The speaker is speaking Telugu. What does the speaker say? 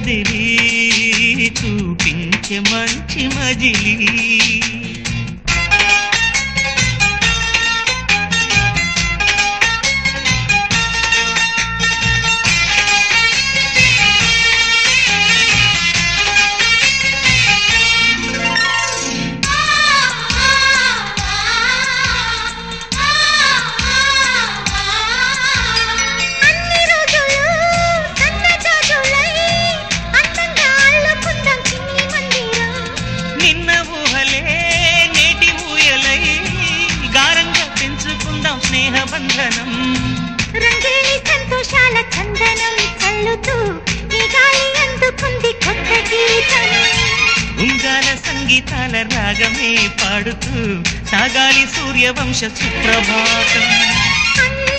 కదిలి చూపించే మంచి మజిలీ స్నేహబంధనం రంగేలి సంతోషాల చందనం చల్లుతూ ఈ గాలి అందుకుంది కొత్త గీతం ఉంగాల సంగీతాల రాగమే పాడుతూ సాగాలి సూర్యవంశ సుప్రభాతం